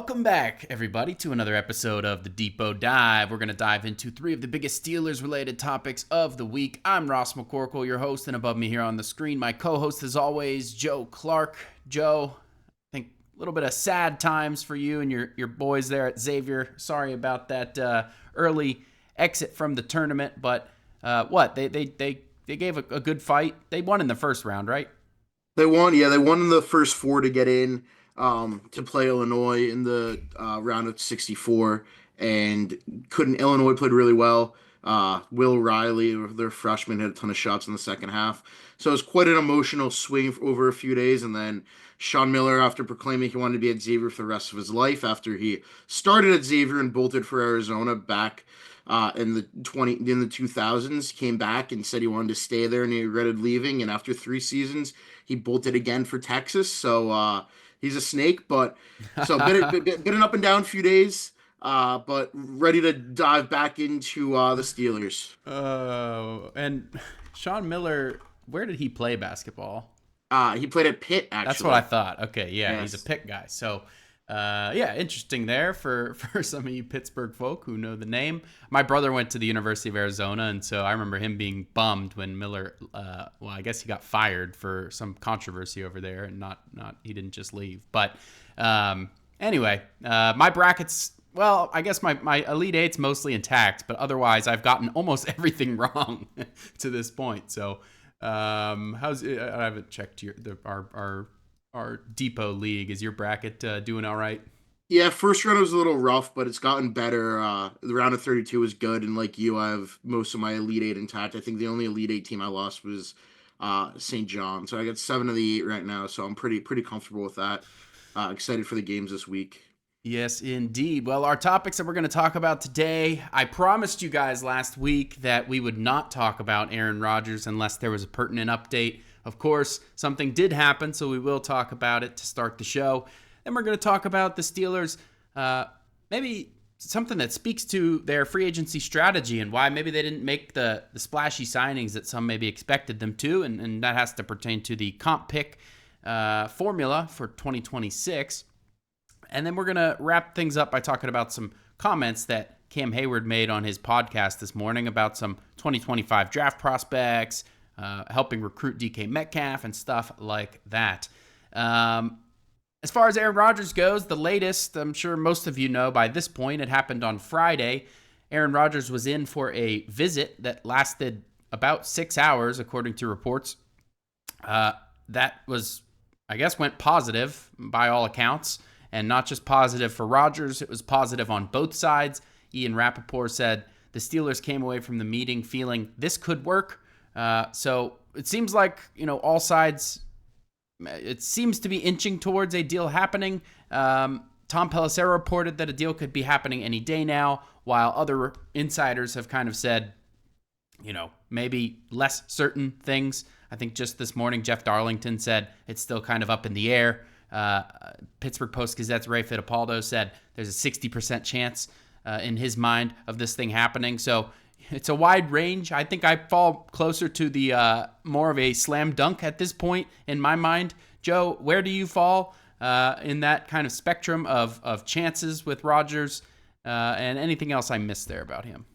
Welcome back, everybody, to another episode of the Depot Dive. We're going to dive into three of the biggest Steelers-related topics of the week. I'm Ross McCorkle, your host, and above me here on the screen, my co-host, as always, Joe Clark. Joe, I think a little bit of sad times for you and your boys there at Xavier. Sorry about that early exit from the tournament, but they gave a good fight. They won in the first round, right? They won, yeah. They won in the first four to get in to play Illinois in the round of 64, and couldn't. Illinois played really well. Will Riley, their freshman, had a ton of shots in the second half, so it was quite an emotional swing over a few days. And then Sean Miller, after proclaiming he wanted to be at Xavier for the rest of his life, after he started at Xavier and bolted for Arizona back in the 2000s, came back and said he wanted to stay there and he regretted leaving. And after 3 seasons, he bolted again for Texas. So he's a snake, but so been an up and down few days. But ready to dive back into the Steelers. Oh, and Sean Miller, where did he play basketball? He played at Pitt, actually. That's what I thought. Okay, yeah, Yes. he's a Pitt guy. So, yeah, interesting there for some of you Pittsburgh folk who know the name. My brother went to the University of Arizona, and so I remember him being bummed when Miller, well, I guess he got fired for some controversy over there, and not he didn't just leave. But anyway, my brackets. Well, I guess my Elite Eight's mostly intact, but otherwise I've gotten almost everything wrong to this point. So, how's it? I haven't checked our Depot League. Is your bracket doing all right? Yeah, first round was a little rough, but it's gotten better. The round of 32 was good, and like you, I have most of my Elite Eight intact. I think the only Elite Eight team I lost was St. John, so I got 7 of the 8 right now. So I'm pretty comfortable with that. Excited for the games this week. Yes, indeed. Well, our topics that we're going to talk about today, I promised you guys last week that we would not talk about Aaron Rodgers unless there was a pertinent update. Of course, something did happen, so we will talk about it to start the show. Then we're going to talk about the Steelers, maybe something that speaks to their free agency strategy and why maybe they didn't make the splashy signings that some maybe expected them to, and that has to pertain to the comp pick formula for 2026. And then we're going to wrap things up by talking about some comments that Cam Heyward made on his podcast this morning about some 2025 draft prospects, helping recruit DK Metcalf and stuff like that. As far as Aaron Rodgers goes, the latest, I'm sure most of you know by this point, it happened on Friday. Aaron Rodgers was in for a visit that lasted about 6 hours, according to reports. That was, I guess, went positive by all accounts. And not just positive for Rodgers, it was positive on both sides. Ian Rappaport said the Steelers came away from the meeting feeling this could work. So it seems like, all sides, it seems to be inching towards a deal happening. Tom Pelissero reported that a deal could be happening any day now, while other insiders have kind of said, maybe less certain things. I think just this morning, Jeff Darlington said it's still kind of up in the air. Pittsburgh Post-Gazette's Ray Fittipaldo said there's a 60% chance in his mind of this thing happening. So it's a wide range. I think I fall closer to the more of a slam dunk at this point in my mind. Joe, where do you fall in that kind of spectrum of chances with Rodgers and anything else I missed there about him?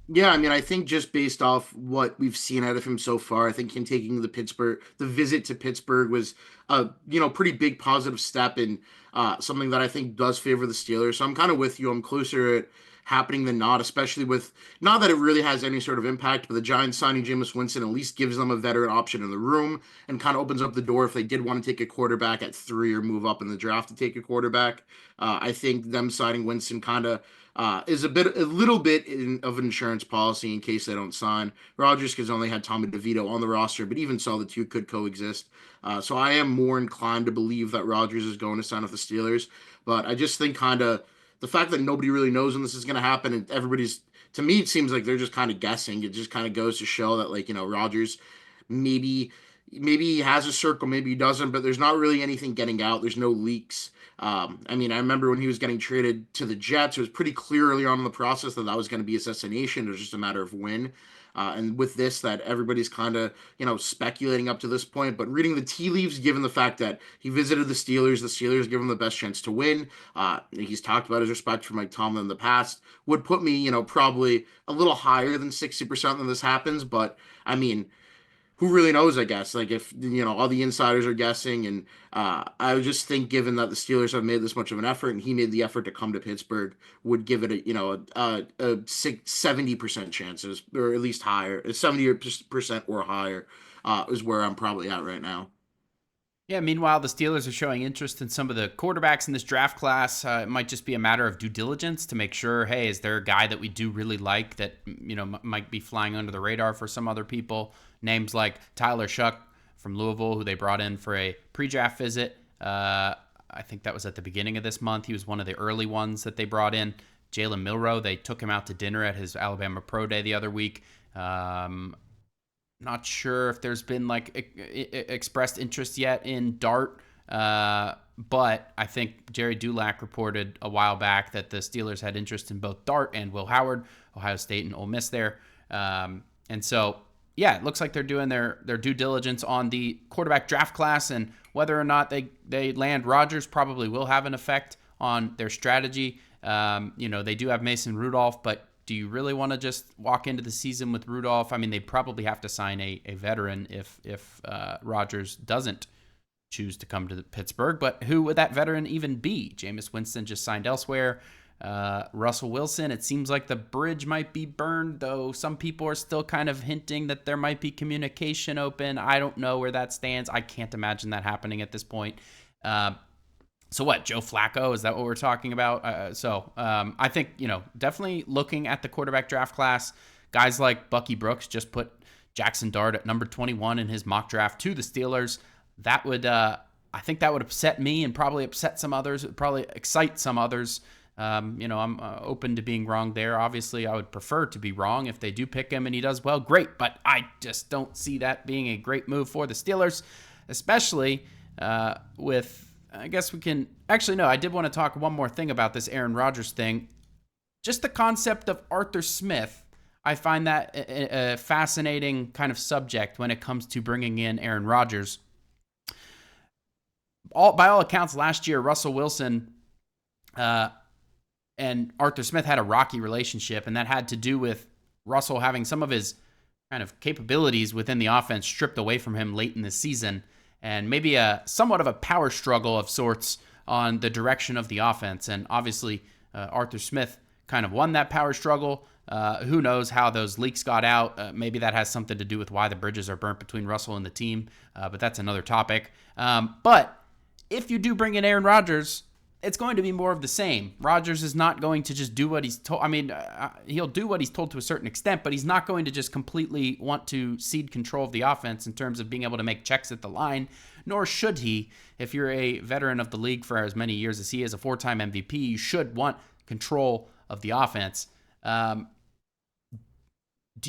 Yeah, I mean, I think just based off what we've seen out of him so far, I think him taking the visit to Pittsburgh was a pretty big positive step and something that I think does favor the Steelers. So I'm kind of with you. I'm closer at happening than not, especially with not that it really has any sort of impact, but the Giants signing Jameis Winston at least gives them a veteran option in the room and kind of opens up the door if they did want to take a quarterback at 3 or move up in the draft to take a quarterback. I think them signing Winston kind of is a little bit of an insurance policy in case they don't sign. Rodgers has only had Tommy DeVito on the roster, but even so, the two could coexist. So I am more inclined to believe that Rodgers is going to sign with the Steelers. But I just think kind of the fact that nobody really knows when this is going to happen, and to me, it seems like they're just kind of guessing. It just kind of goes to show that, Rodgers maybe maybe he has a circle, maybe he doesn't, but there's not really anything getting out. There's no leaks. I mean, I remember when he was getting traded to the Jets, it was pretty clear early on in the process that that was going to be his destination. It was just a matter of when. And with this, that everybody's kind of, speculating up to this point, but reading the tea leaves, given the fact that he visited the Steelers give him the best chance to win. He's talked about his respect for Mike Tomlin in the past, would put me, probably a little higher than 60% when this happens. But I mean, who really knows, I guess. Like, if all the insiders are guessing, and I would just think, given that the Steelers have made this much of an effort and he made the effort to come to Pittsburgh, would give it a 70% chances, or at least higher, 70% or higher, is where I'm probably at right now. Yeah, meanwhile, the Steelers are showing interest in some of the quarterbacks in this draft class. It might just be a matter of due diligence to make sure, hey, is there a guy that we do really like that, might be flying under the radar for some other people? Names like Tyler Shuck from Louisville, who they brought in for a pre-draft visit. I think that was at the beginning of this month. He was one of the early ones that they brought in. Jalen Milroe, they took him out to dinner at his Alabama Pro Day the other week. Not sure if there's been expressed interest yet in Dart, but I think Jerry Dulac reported a while back that the Steelers had interest in both Dart and Will Howard, Ohio State and Ole Miss there. And so, yeah, it looks like they're doing their due diligence on the quarterback draft class, and whether or not they land Rodgers probably will have an effect on their strategy. They do have Mason Rudolph, but do you really want to just walk into the season with Rudolph? I mean, they probably have to sign a veteran if Rodgers doesn't choose to come to Pittsburgh. But who would that veteran even be? Jameis Winston just signed elsewhere. Russell Wilson, it seems like the bridge might be burned, though some people are still kind of hinting that there might be communication open. I don't know where that stands. I can't imagine that happening at this point. So what, Joe Flacco? Is that what we're talking about? I think, definitely looking at the quarterback draft class, guys like Bucky Brooks just put Jackson Dart at number 21 in his mock draft to the Steelers. That would, I think that would upset me and probably upset some others. It would probably excite some others. I'm open to being wrong there. Obviously, I would prefer to be wrong. If they do pick him and he does well, great. But I just don't see that being a great move for the Steelers, especially with... I guess we can... Actually, no, I did want to talk one more thing about this Aaron Rodgers thing. Just the concept of Arthur Smith. I find that a fascinating kind of subject when it comes to bringing in Aaron Rodgers. By all accounts, last year, Russell Wilson and Arthur Smith had a rocky relationship, and that had to do with Russell having some of his kind of capabilities within the offense stripped away from him late in the season, and maybe a somewhat of a power struggle of sorts on the direction of the offense. And obviously, Arthur Smith kind of won that power struggle. Who knows how those leaks got out? Maybe that has something to do with why the bridges are burnt between Russell and the team, but that's another topic. But if you do bring in Aaron Rodgers, it's going to be more of the same. Rodgers is not going to just do what he's told. I mean, he'll do what he's told to a certain extent, but he's not going to just completely want to cede control of the offense in terms of being able to make checks at the line, nor should he. If you're a veteran of the league for as many years as he is, a four-time MVP, you should want control of the offense. Do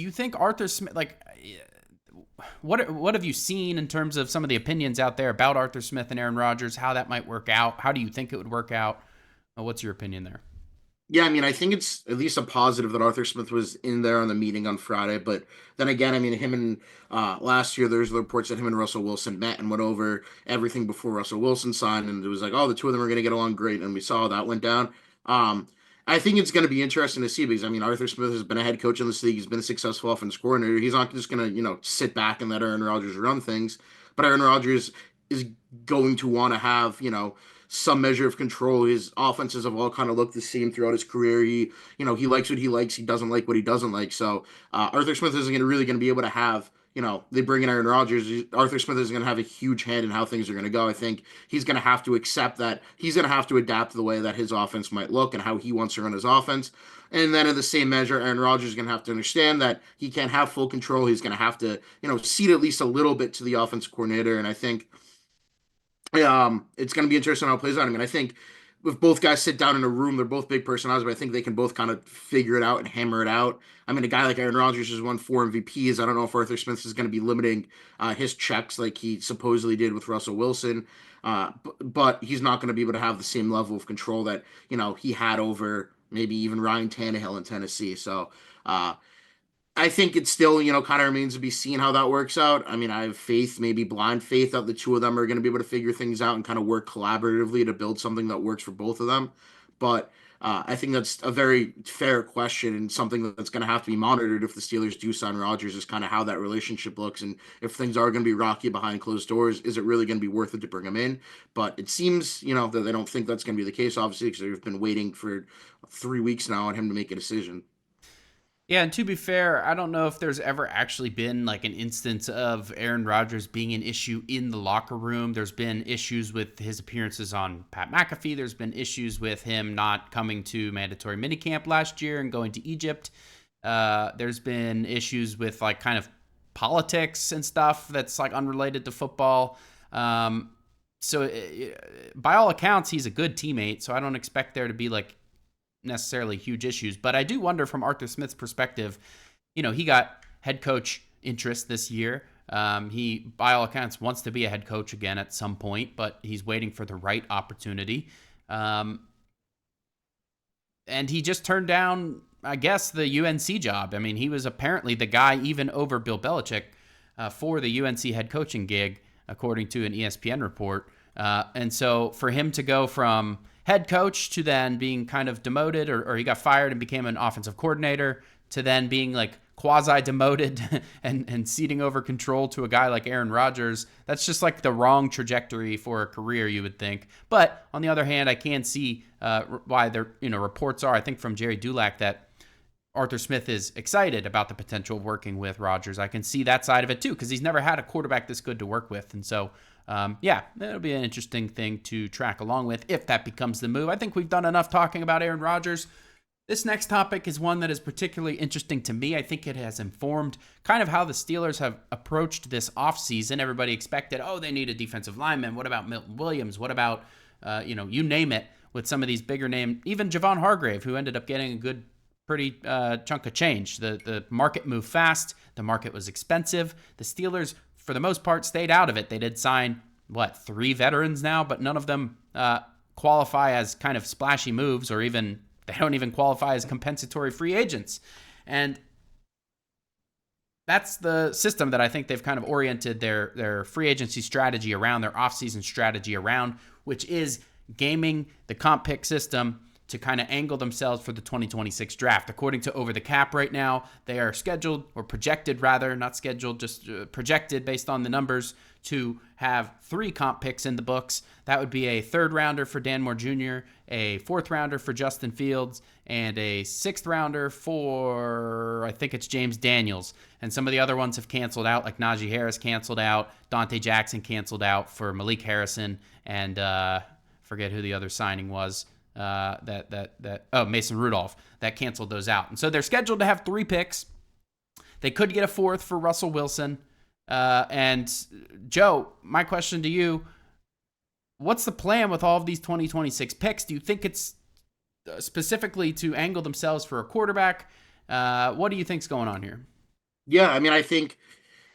you think Arthur Smith, what have you seen in terms of some of the opinions out there about Arthur Smith and Aaron Rodgers, how that might work out? How do you think it would work out? What's your opinion there? Yeah, I mean, I think it's at least a positive that Arthur Smith was in there on the meeting on Friday. But then again, I mean, him and last year, there's reports that him and Russell Wilson met and went over everything before Russell Wilson signed, and it was like, oh, the two of them are going to get along great, and we saw how that went down. I think it's going to be interesting to see because I mean, Arthur Smith has been a head coach in this league. He's been a successful offensive coordinator. He's not just going to sit back and let Aaron Rodgers run things, but Aaron Rodgers is going to want to have some measure of control. His offenses have all kind of looked the same throughout his career. He likes what he likes. He doesn't like what he doesn't like. So Arthur Smith isn't really going to be able to have, they bring in Aaron Rodgers. Arthur Smith is going to have a huge hand in how things are going to go. I think he's going to have to accept that. He's going to have to adapt to the way that his offense might look and how he wants to run his offense. And then in the same measure, Aaron Rodgers is going to have to understand that he can't have full control. He's going to have to, cede at least a little bit to the offensive coordinator. And I think it's going to be interesting how it plays out. I mean, I think if both guys sit down in a room, they're both big personalities, but I think they can both kind of figure it out and hammer it out. I mean, a guy like Aaron Rodgers has won 4 MVPs. I don't know if Arthur Smith is going to be limiting his checks like he supposedly did with Russell Wilson, but he's not going to be able to have the same level of control that he had over maybe even Ryan Tannehill in Tennessee. So I think it still, kind of remains to be seen how that works out. I mean, I have faith, maybe blind faith, that the two of them are going to be able to figure things out and kind of work collaboratively to build something that works for both of them. But I think that's a very fair question and something that's going to have to be monitored if the Steelers do sign Rodgers, is kind of how that relationship looks. And if things are going to be rocky behind closed doors, is it really going to be worth it to bring him in? But it seems, that they don't think that's going to be the case, obviously, because they've been waiting for 3 weeks now on him to make a decision. Yeah, and to be fair, I don't know if there's ever actually been like an instance of Aaron Rodgers being an issue in the locker room. There's been issues with his appearances on Pat McAfee. There's been issues with him not coming to mandatory minicamp last year and going to Egypt. There's been issues with like kind of politics and stuff that's like unrelated to football. So by all accounts, he's a good teammate. So I don't expect there to be like necessarily huge issues, but I do wonder from Arthur Smith's perspective, he got head coach interest this year. He, by all accounts, wants to be a head coach again at some point, but he's waiting for the right opportunity. And he just turned down, I guess, the UNC job. I mean, he was apparently the guy even over Bill Belichick for the UNC head coaching gig, according to an ESPN report. And so for him to go from head coach to then being kind of demoted, or he got fired and became an offensive coordinator, to then being like quasi-demoted and ceding over control to a guy like Aaron Rodgers, that's just like the wrong trajectory for a career, you would think. But on the other hand, I can see why there, reports are, I think from Jerry Dulac, that Arthur Smith is excited about the potential of working with Rodgers. I can see that side of it too, because he's never had a quarterback this good to work with. And so that'll be an interesting thing to track along with if that becomes the move. I think we've done enough talking about Aaron Rodgers. This next topic is one that is particularly interesting to me. I think it has informed kind of how the Steelers have approached this offseason. Everybody expected, they need a defensive lineman. What about Milton Williams? What about, you name it, with some of these bigger names, even Javon Hargrave, who ended up getting a good, pretty chunk of change. The market moved fast. The market was expensive. The Steelers, for the most part, stayed out of it. They did sign, 3 veterans now, but none of them qualify as kind of splashy moves, or even, they don't even qualify as compensatory free agents. And that's the system that I think they've kind of oriented their free agency strategy around, their offseason strategy around, which is gaming the comp pick system to kind of angle themselves for the 2026 draft. According to Over the Cap right now, they are scheduled, or projected rather, not scheduled, just projected based on the numbers, to have 3 comp picks in the books. That would be a 3rd rounder for Dan Moore Jr., a 4th rounder for Justin Fields, and a 6th rounder for, I think it's James Daniels. And some of the other ones have canceled out, like Najee Harris canceled out, Dante Jackson canceled out for Malik Harrison, and forget who the other signing was. Mason Rudolph, that canceled those out. And so they're scheduled to have 3 picks. They could get a 4th for Russell Wilson. And Joe, my question to you, what's the plan with all of these 2026 picks? Do you think it's specifically to angle themselves for a quarterback? What do you think's going on here? Yeah, I mean, I think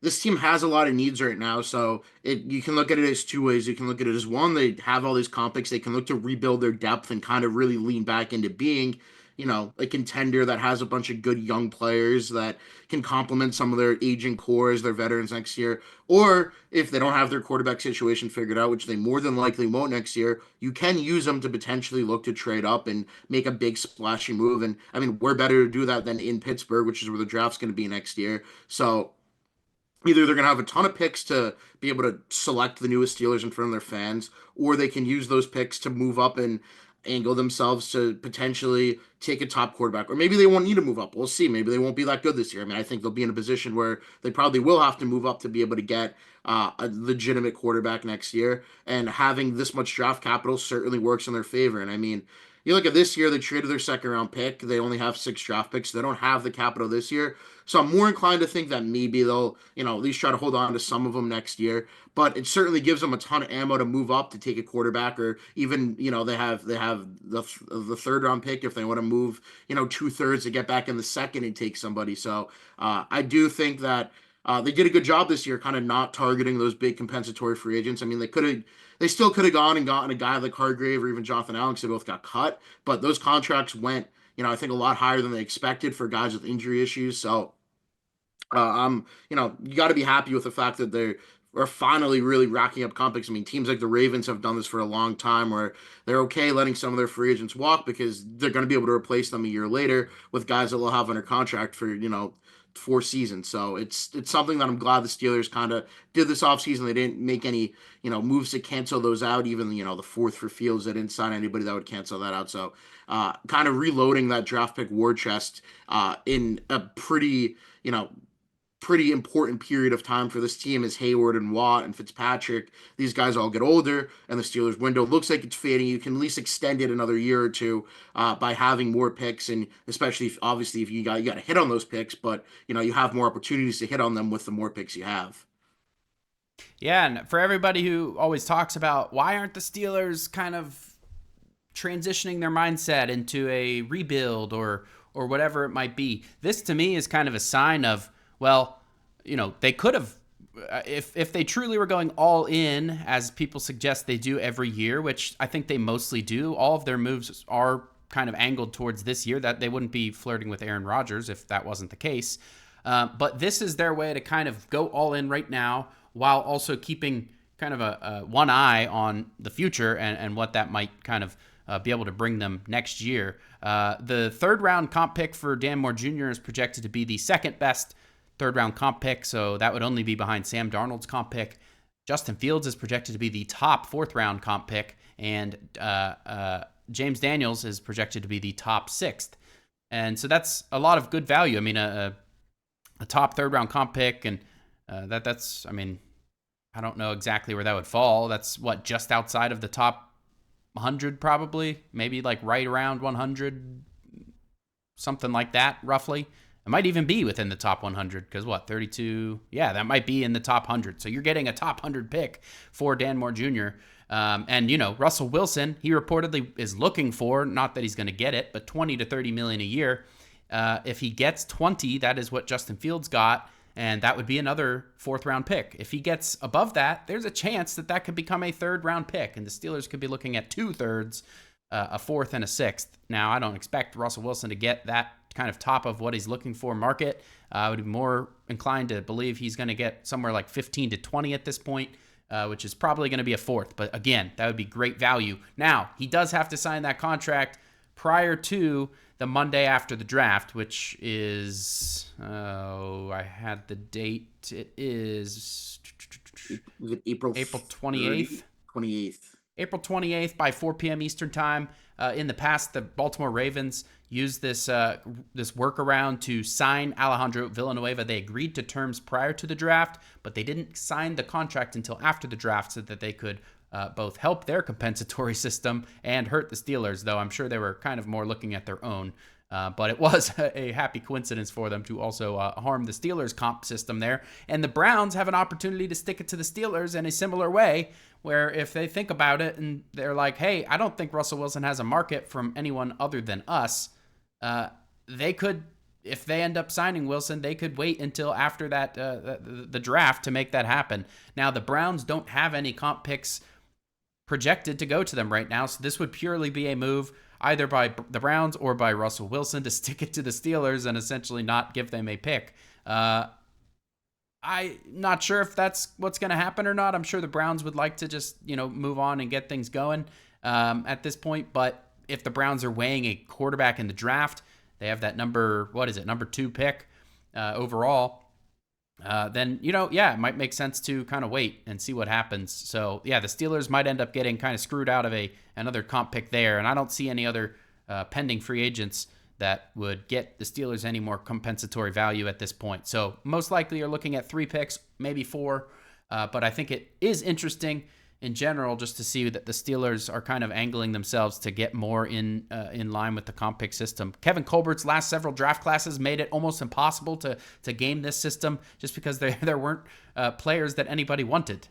this team has a lot of needs right now, so you can look at it as 2 ways. You can look at it as, one, they have all these comp picks. They can look to rebuild their depth and kind of really lean back into being, a contender that has a bunch of good young players that can complement some of their aging core as their veterans next year. Or if they don't have their quarterback situation figured out, which they more than likely won't next year, you can use them to potentially look to trade up and make a big splashy move. And I mean, we're better to do that than in Pittsburgh, which is where the draft's going to be next year. So either they're going to have a ton of picks to be able to select the newest Steelers in front of their fans, or they can use those picks to move up and angle themselves to potentially take a top quarterback, or maybe they won't need to move up. We'll see. Maybe they won't be that good this year. I mean, I think they'll be in a position where they probably will have to move up to be able to get a legitimate quarterback next year. And having this much draft capital certainly works in their favor. And I mean, you look at this year, they traded their second round pick. They only have 6 draft picks. They don't have the capital this year. So I'm more inclined to think that maybe they'll, at least try to hold on to some of them next year. But it certainly gives them a ton of ammo to move up to take a quarterback, or even, they have the third round pick if they want to move, 2/3 to get back in the second and take somebody. So I do think that they did a good job this year, kind of not targeting those big compensatory free agents. I mean, they still could have gone and gotten a guy like Hargrave or even Jonathan Allen, because they both got cut. But those contracts went, I think a lot higher than they expected for guys with injury issues. So, you got to be happy with the fact that they are finally really racking up comp picks. I mean, teams like the Ravens have done this for a long time, where they're okay letting some of their free agents walk because they're going to be able to replace them a year later with guys that they'll have under contract for, 4 seasons. So it's something that I'm glad the Steelers kind of did this offseason. They didn't make any, moves to cancel those out. Even, the fourth for Fields, they didn't sign anybody that would cancel that out. So kind of reloading that draft pick war chest in a pretty important period of time for this team, as Heyward and Watt and Fitzpatrick, these guys all get older, and the Steelers window looks like it's fading. You can at least extend it another year or two by having more picks, and especially obviously if you got to hit on those picks, but you have more opportunities to hit on them with the more picks you have. Yeah, and for everybody who always talks about why aren't the Steelers kind of transitioning their mindset into a rebuild or whatever it might be, this to me is kind of a sign of, well, they could have, if they truly were going all in, as people suggest they do every year, which I think they mostly do. All of their moves are kind of angled towards this year, that they wouldn't be flirting with Aaron Rodgers if that wasn't the case. But this is their way to kind of go all in right now, while also keeping kind of a one eye on the future and what that might kind of be able to bring them next year. The third round comp pick for Dan Moore Jr. is projected to be the second best third round comp pick, so that would only be behind Sam Darnold's comp pick. Justin Fields is projected to be the top fourth round comp pick, and James Daniels is projected to be the top sixth. And so that's a lot of good value. I mean, a top third round comp pick, and that's, I mean, I don't know exactly where that would fall. That's just outside of the top 100 probably, maybe like right around 100, something like that, roughly. It might even be within the top 100 because 32? Yeah, that might be in the top 100. So you're getting a top 100 pick for Dan Moore Jr. And, Russell Wilson, he reportedly is looking for, not that he's going to get it, but 20 to 30 million a year. If he gets 20, that is what Justin Fields got, and that would be another fourth round pick. If he gets above that, there's a chance that could become a third round pick, and the Steelers could be looking at 2/3, a fourth and a sixth. Now, I don't expect Russell Wilson to get that kind of top of what he's looking for market. I would be more inclined to believe he's going to get somewhere like 15 to 20 at this point, which is probably going to be a fourth. But again, that would be great value. Now, he does have to sign that contract prior to the Monday after the draft, which is, I had the date. It is April 28th. 28th. April 28th by 4 p.m. Eastern time. In the past, the Baltimore Ravens used this workaround to sign Alejandro Villanueva. They agreed to terms prior to the draft, but they didn't sign the contract until after the draft so that they could both help their compensatory system and hurt the Steelers, though I'm sure they were kind of more looking at their own. But it was a happy coincidence for them to also harm the Steelers' comp system there. And the Browns have an opportunity to stick it to the Steelers in a similar way, where if they think about it and they're like, hey, I don't think Russell Wilson has a market from anyone other than us, they could, if they end up signing Wilson, they could wait until after that the draft to make that happen. Now, the Browns don't have any comp picks projected to go to them right now, so this would purely be a move either by the Browns or by Russell Wilson to stick it to the Steelers and essentially not give them a pick. I'm not sure if that's what's going to happen or not. I'm sure the Browns would like to just, move on and get things going at this point. But if the Browns are weighing a quarterback in the draft, they have that number 2 pick overall, then, it might make sense to kind of wait and see what happens. So, yeah, the Steelers might end up getting kind of screwed out of another comp pick there. And I don't see any other pending free agents that would get the Steelers any more compensatory value at this point. So most likely you're looking at 3 picks, maybe 4. But I think it is interesting in general just to see that the Steelers are kind of angling themselves to get more in line with the comp pick system. Kevin Colbert's last several draft classes made it almost impossible to game this system just because there weren't players that anybody wanted,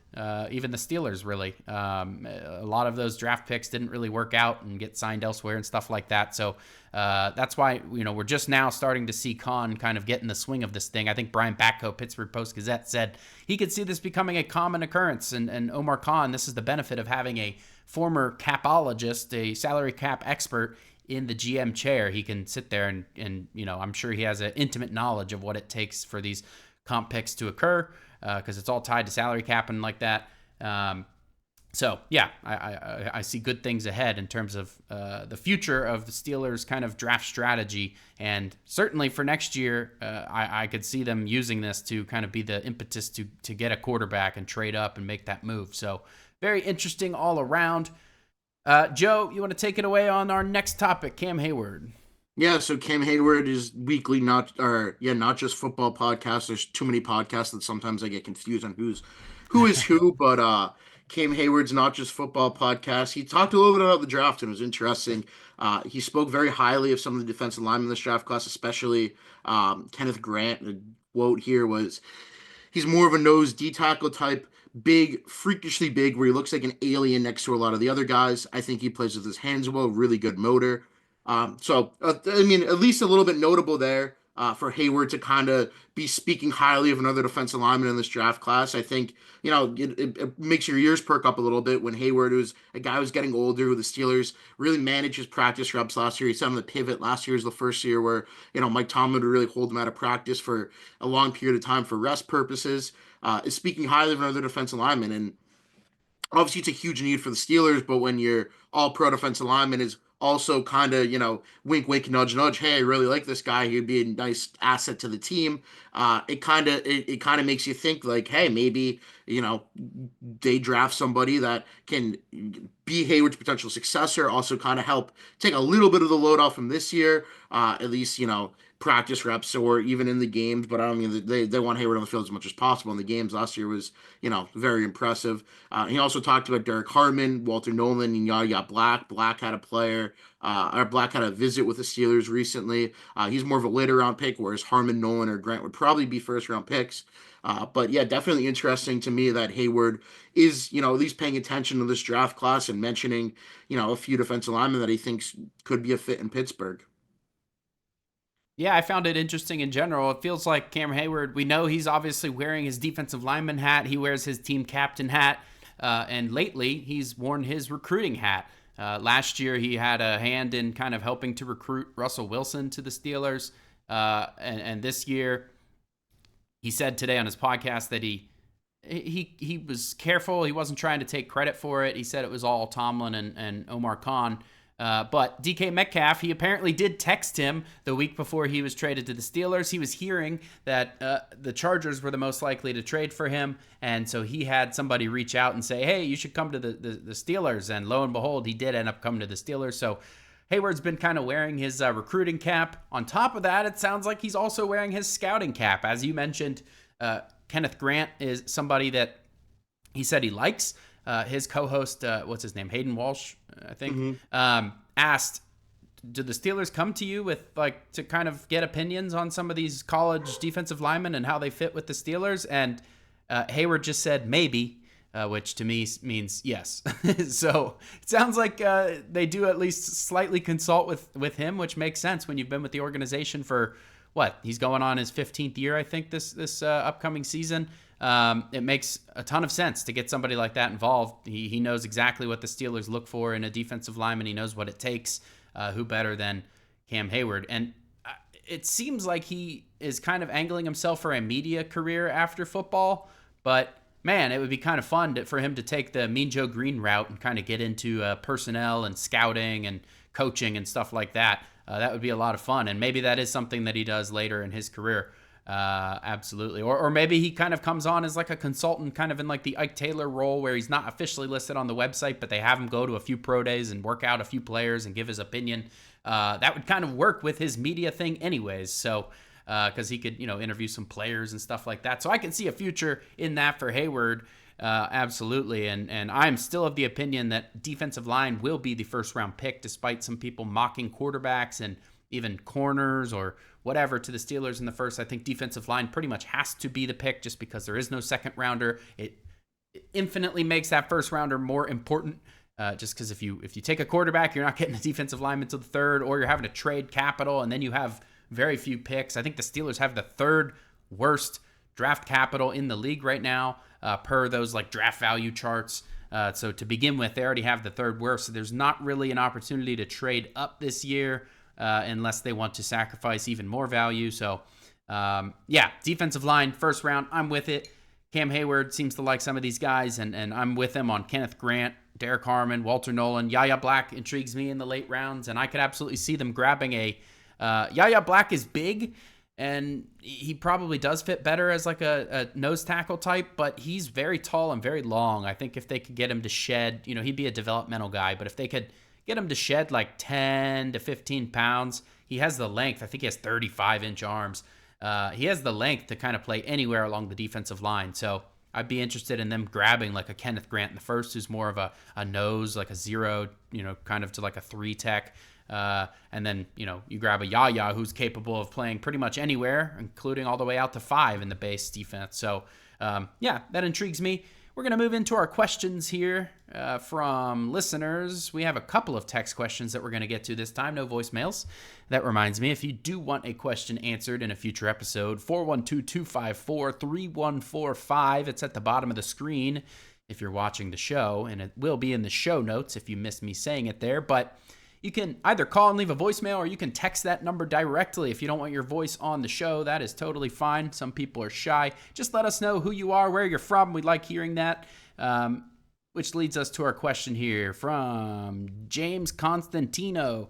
even the Steelers really. A lot of those draft picks didn't really work out and get signed elsewhere and stuff like that. So that's why we're just now starting to see Khan kind of get in the swing of this thing. I think Brian Batko, Pittsburgh Post-Gazette, said he could see this becoming a common occurrence. And Omar Khan, this is the benefit of having a former capologist, a salary cap expert in the GM chair. He can sit there and I'm sure he has an intimate knowledge of what it takes for these comp picks to occur, because it's all tied to salary cap and like that. So, yeah, I see good things ahead in terms of the future of the Steelers' kind of draft strategy. And certainly for next year, I could see them using this to kind of be the impetus to get a quarterback and trade up and make that move. So very interesting all around. Joe, you want to take it away on our next topic, Cam Heyward? Yeah, so Cam Heyward is weekly, not just football podcasts. There's too many podcasts that sometimes I get confused on who is who, but Cam Heyward's not just football podcast. He talked a little bit about the draft, and it was interesting. He spoke very highly of some of the defensive linemen in this draft class, especially Kenneth Grant. The quote here was, he's more of a nose D tackle type, big, freakishly big, where he looks like an alien next to a lot of the other guys. I think he plays with his hands well, really good motor. At least a little bit notable there for Heyward to kind of be speaking highly of another defensive lineman in this draft class. I think, it makes your ears perk up a little bit when Heyward, who's a guy who's getting older, who the Steelers really managed his practice reps last year. He said on the pivot last year was the first year where, Mike Tomlin would really hold him out of practice for a long period of time for rest purposes, is speaking highly of another defensive lineman. And obviously it's a huge need for the Steelers, but when your all-pro defensive lineman is also kind of, wink, wink, nudge, nudge, hey, I really like this guy, he'd be a nice asset to the team. It kind of makes you think like, hey, maybe, they draft somebody that can be Heyward's potential successor, also kind of help take a little bit of the load off him this year, at least, practice reps or even in the games. But I don't mean they want Heyward on the field as much as possible in the games. Last year was, very impressive. He also talked about Derek Harmon, Walter Nolan, and Yaya Black. Black had a visit with the Steelers recently. He's more of a later round pick, whereas Harmon, Nolan, or Grant would probably be first round picks. But yeah, definitely interesting to me that Heyward is, at least paying attention to this draft class and mentioning, a few defensive linemen that he thinks could be a fit in Pittsburgh. Yeah, I found it interesting in general. It feels like Cameron Heyward, we know he's obviously wearing his defensive lineman hat. He wears his team captain hat. And lately, he's worn his recruiting hat. Last year, he had a hand in kind of helping to recruit Russell Wilson to the Steelers. And this year, he said today on his podcast that he was careful. He wasn't trying to take credit for it. He said it was all Tomlin and Omar Khan. But DK Metcalf, he apparently did text him the week before he was traded to the Steelers. He was hearing that the Chargers were the most likely to trade for him, and so he had somebody reach out and say, hey, you should come to the Steelers, and lo and behold, he did end up coming to the Steelers. So Heyward's been kind of wearing his recruiting cap. On top of that, it sounds like he's also wearing his scouting cap. As you mentioned, Kenneth Grant is somebody that he said he likes. His co-host, what's his name? Hayden Walsh, I think, asked, did the Steelers come to you with to kind of get opinions on some of these college defensive linemen and how they fit with the Steelers? And Heyward just said maybe, which to me means yes. So it sounds like they do at least slightly consult with him, which makes sense when you've been with the organization for he's going on his 15th year, I think, this upcoming season. It makes a ton of sense to get somebody like that involved. He knows exactly what the Steelers look for in a defensive lineman. He knows what it takes. Who better than Cam Heyward? And it seems like he is kind of angling himself for a media career after football. But man, it would be kind of fun for him to take the Mean Joe Green route and kind of get into personnel and scouting and coaching and stuff like that. That would be a lot of fun. And maybe that is something that he does later in his career. Absolutely. Or maybe he kind of comes on as like a consultant, kind of in like the Ike Taylor role where he's not officially listed on the website, but they have him go to a few pro days and work out a few players and give his opinion. that would kind of work with his media thing anyways. So, because he could, interview some players and stuff like that. So I can see a future in that for Heyward. Absolutely. And I'm still of the opinion that defensive line will be the first round pick, despite some people mocking quarterbacks and even corners or whatever to the Steelers in the first. I think defensive line pretty much has to be the pick just because there is no second rounder. It infinitely makes that first rounder more important. Just because if you take a quarterback, you're not getting a defensive lineman until the third, or you're having to trade capital, and then you have very few picks. I think the Steelers have the third worst draft capital in the league right now, per those like draft value charts. So to begin with, they already have the third worst. So there's not really an opportunity to trade up this year unless they want to sacrifice even more value. So defensive line, first round, I'm with it. Cam Heyward seems to like some of these guys, and I'm with him on Kenneth Grant, Derek Harmon, Walter Nolan. Yaya Black intrigues me in the late rounds, and I could absolutely see them grabbing a Yaya Black is big, and he probably does fit better as like a nose tackle type, but he's very tall and very long. I think if they could get him to shed, he'd be a developmental guy, but if they could get him to shed like 10 to 15 pounds, he has the length. I think he has 35-inch arms. He has the length to kind of play anywhere along the defensive line. So I'd be interested in them grabbing like a Kenneth Grant in the first, who's more of a nose, like a 0, kind of to like a 3 tech. And then, you grab a Yaya who's capable of playing pretty much anywhere, including all the way out to 5 in the base defense. So, that intrigues me. We're going to move into our questions here from listeners. We have a couple of text questions that we're going to get to this time. No voicemails. That reminds me, if you do want a question answered in a future episode, 412-254-3145. It's at the bottom of the screen if you're watching the show, and it will be in the show notes if you missed me saying it there. But you can either call and leave a voicemail, or you can text that number directly. If you don't want your voice on the show, that is totally fine. Some people are shy. Just let us know who you are, where you're from. We'd like hearing that. Which leads us to our question here from James Constantino.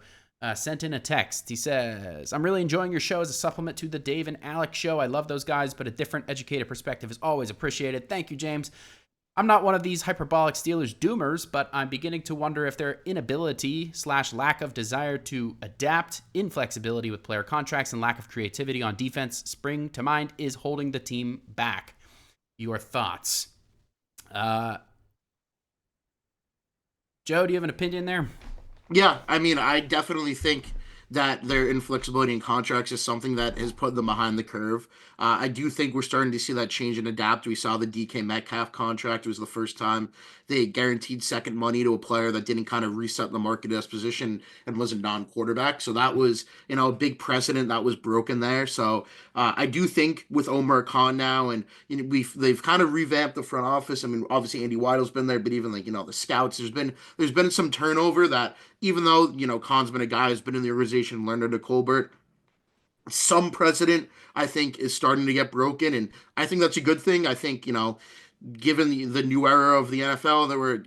Sent in a text. He says, I'm really enjoying your show as a supplement to the Dave and Alex show. I love those guys, but a different educated perspective is always appreciated. Thank you, James. I'm not one of these hyperbolic Steelers doomers, but I'm beginning to wonder if their inability / lack of desire to adapt, inflexibility with player contracts, and lack of creativity on defense spring to mind is holding the team back. Your thoughts? Joe, do you have an opinion there? Yeah, I mean, I definitely think that their inflexibility in contracts is something that has put them behind the curve. I do think we're starting to see that change and adapt. We saw the DK Metcalf contract. It was the first time they guaranteed second money to a player that didn't kind of reset the market as position and was a non-quarterback. So that was, a big precedent that was broken there. So I do think with Omar Khan now, and they've kind of revamped the front office. I mean, obviously Andy Weidel's been there, but even the scouts, there's been some turnover that even though Khan's been a guy who's been in the organization, learned under Colbert, some precedent I think is starting to get broken, and I think that's a good thing. I think given the new era of the NFL, there were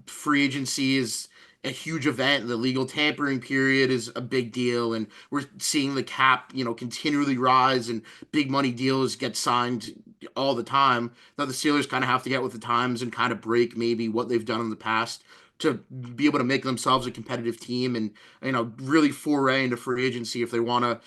free agency is a huge event. The legal tampering period is a big deal, and we're seeing the cap continually rise and big money deals get signed all the time. Now the Steelers kind of have to get with the times and kind of break maybe what they've done in the past to be able to make themselves a competitive team and really foray into free agency if they want to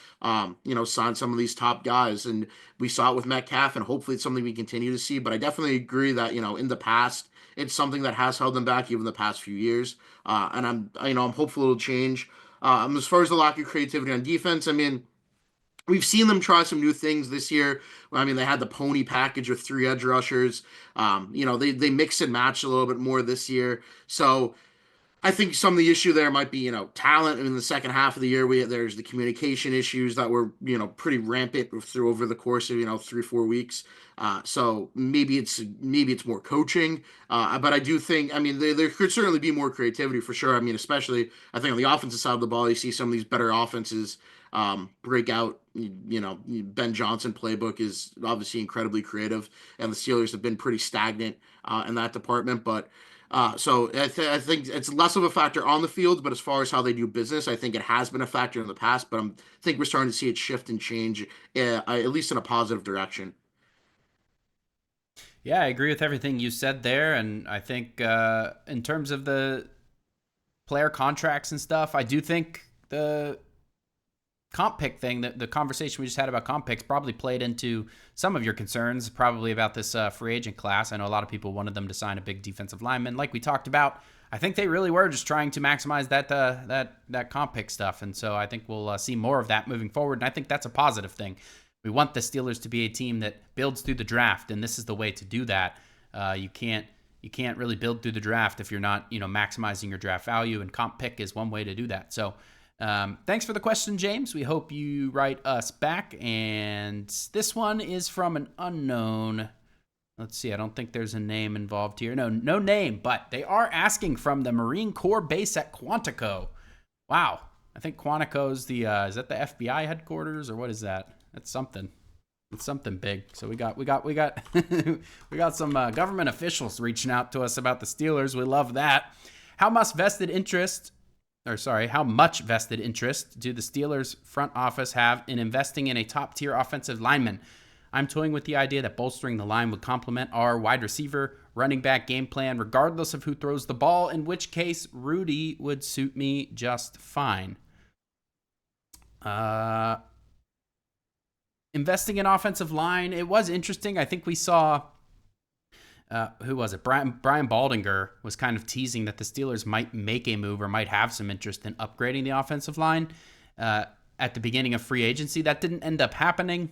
sign some of these top guys. And we saw it with Metcalf, and hopefully it's something we continue to see. But I definitely agree that in the past it's something that has held them back even the past few years. And I'm hopeful it'll change. As far as the lack of creativity on defense, I mean, we've seen them try some new things this year. I mean, they had the pony package with 3 edge rushers. They mix and match a little bit more this year. So I think some of the issue there might be, talent in the second half of the year. There's the communication issues that were, pretty rampant through over the course of, 3-4 weeks. So maybe it's more coaching. But I do think, I mean, there could certainly be more creativity for sure. I mean, especially I think on the offensive side of the ball, you see some of these better offenses break out. Ben Johnson playbook is obviously incredibly creative, and the Steelers have been pretty stagnant in that department. But so I think it's less of a factor on the field, but as far as how they do business, I think it has been a factor in the past. But I think we're starting to see it shift and change, at least in a positive direction. Yeah, I agree with everything you said there, and I think in terms of the player contracts and stuff, I do think the comp pick thing, the conversation we just had about comp picks probably played into some of your concerns, probably about this free agent class. I know a lot of people wanted them to sign a big defensive lineman, like we talked about. I think they really were just trying to maximize that comp pick stuff, and so I think we'll see more of that moving forward. And I think that's a positive thing. We want the Steelers to be a team that builds through the draft, and this is the way to do that. You can't really build through the draft if you're not maximizing your draft value, and comp pick is one way to do that. So. Thanks for the question, James. We hope you write us back. And this one is from an unknown. Let's see. I don't think there's a name involved here. No name, but they are asking from the Marine Corps base at Quantico. Wow. I think Quantico's is that the FBI headquarters or what is that? That's something. It's something big. So we got we got some government officials reaching out to us about the Steelers. We love that. How much vested interest do the Steelers front office have in investing in a top-tier offensive lineman? I'm toying with the idea that bolstering the line would complement our wide receiver, running back game plan, regardless of who throws the ball, in which case Rudy would suit me just fine. Investing in offensive line, it was interesting. I think we saw... who was it? Brian Baldinger was kind of teasing that the Steelers might make a move or might have some interest in upgrading the offensive line at the beginning of free agency. That didn't end up happening.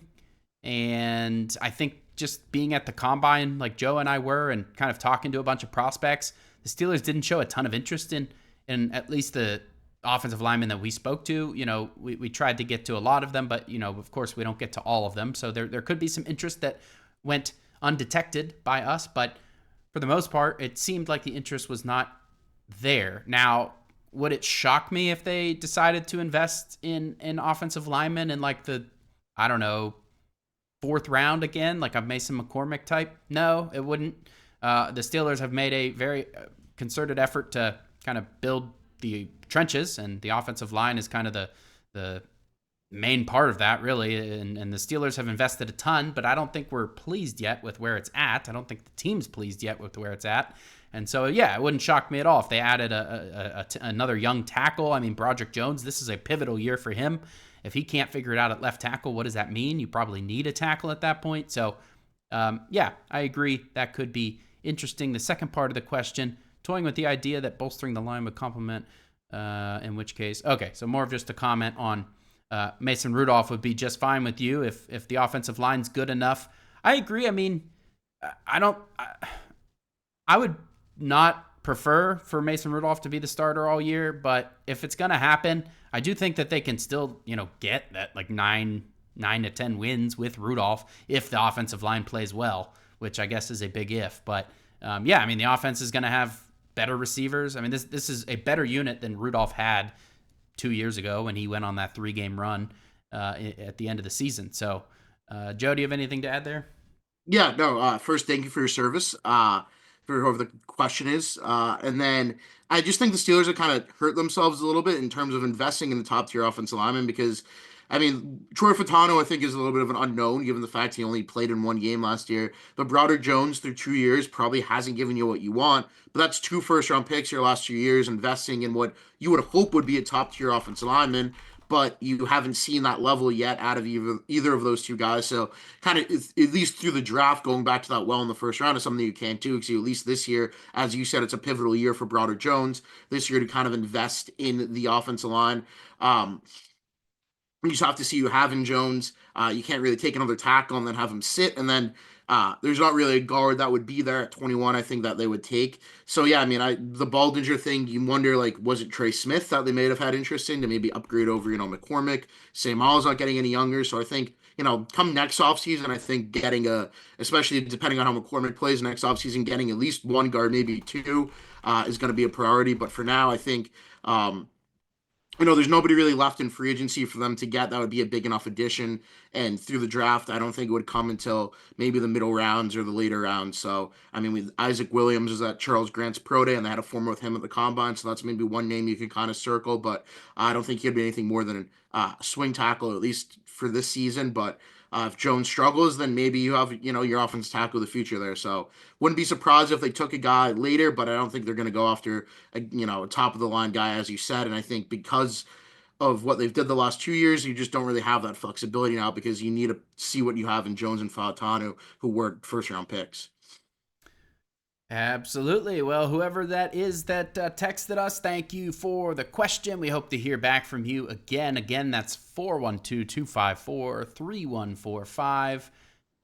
And I think just being at the combine like Joe and I were and kind of talking to a bunch of prospects, the Steelers didn't show a ton of interest in at least the offensive linemen that we spoke to. We tried to get to a lot of them, but, of course we don't get to all of them. So there could be some interest that went undetected by us, but for the most part, it seemed like the interest was not there. Now, would it shock me if they decided to invest in offensive linemen in like the, I don't know, 4th round again, like a Mason McCormick type? No, it wouldn't. The Steelers have made a very concerted effort to kind of build the trenches, and the offensive line is kind of the main part of that, really, and the Steelers have invested a ton, but I don't think we're pleased yet with where it's at. I don't think the team's pleased yet with where it's at, and so, yeah, it wouldn't shock me at all if they added another young tackle. I mean, Broderick Jones, this is a pivotal year for him. If he can't figure it out at left tackle, what does that mean? You probably need a tackle at that point, so, yeah, I agree. That could be interesting. The second part of the question, toying with the idea that bolstering the line would complement, in which case, okay, so more of just a comment on Mason Rudolph would be just fine with you if the offensive line's good enough. I agree. I mean, I would not prefer for Mason Rudolph to be the starter all year, but if it's going to happen, I do think that they can still, get that like 9 to 10 wins with Rudolph if the offensive line plays well, which I guess is a big if. But yeah, I mean, the offense is going to have better receivers. I mean, this is a better unit than Rudolph had 2 years ago when he went on that 3-game run at the end of the season. So, Joe, do you have anything to add there? Yeah, no, first, thank you for your service, for whoever the question is. And then I just think the Steelers have kind of hurt themselves a little bit in terms of investing in the top tier offensive lineman because, I mean, Troy Fatano, I think, is a little bit of an unknown given the fact he only played in 1 game last year. But Broderick Jones, through 2 years, probably hasn't given you what you want. But that's 2 first-round picks your last 2 years, investing in what you would hope would be a top-tier offensive lineman. But you haven't seen that level yet out of either of those 2 guys. So kind of, at least through the draft, going back to that well in the first round is something you can't do because at least this year, as you said, it's a pivotal year for Broderick Jones this year to kind of invest in the offensive line. You just have to see you have in Jones. You can't really take another tackle and then have him sit. And then there's not really a guard that would be there at 21, I think, that they would take. So, yeah, I mean, the Baldinger thing, you wonder, like, was it Trey Smith that they may have had interest in to maybe upgrade over, McCormick? Sam Hall's not getting any younger. So I think, come next offseason, I think getting especially depending on how McCormick plays next offseason, getting at least 1 guard, maybe 2, is going to be a priority. But for now, I think there's nobody really left in free agency for them to get. That would be a big enough addition. And through the draft, I don't think it would come until maybe the middle rounds or the later rounds. So, I mean, with Isaac Williams was at Charles Grant's pro day, and they had a former with him at the combine. So that's maybe one name you could kind of circle. But I don't think he'd be anything more than a swing tackle, at least for this season. But if Jones struggles, then maybe you have, your offensive tackle of the future there. So wouldn't be surprised if they took a guy later, but I don't think they're going to go after a top of the line guy, as you said. And I think because of what they've did the last 2 years. You just don't really have that flexibility now because you need to see what you have in Jones and Fautanu, who were first round picks. Absolutely. Well, whoever that is that texted us, thank you for the question. We hope to hear back from you again. Again, that's 412-254-3145.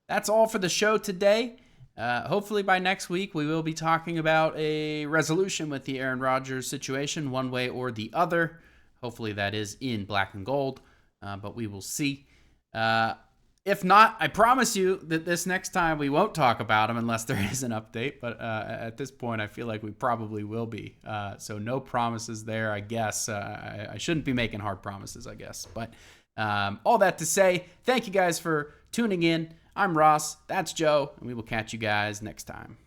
That's all for the show today. Hopefully by next week, we will be talking about a resolution with the Aaron Rodgers situation, one way or the other. Hopefully that is in black and gold, but we will see. If not, I promise you that this next time we won't talk about him unless there is an update. But at this point, I feel like we probably will be. So no promises there, I guess. I shouldn't be making hard promises, I guess. But all that to say, thank you guys for tuning in. I'm Ross. That's Joe. And we will catch you guys next time.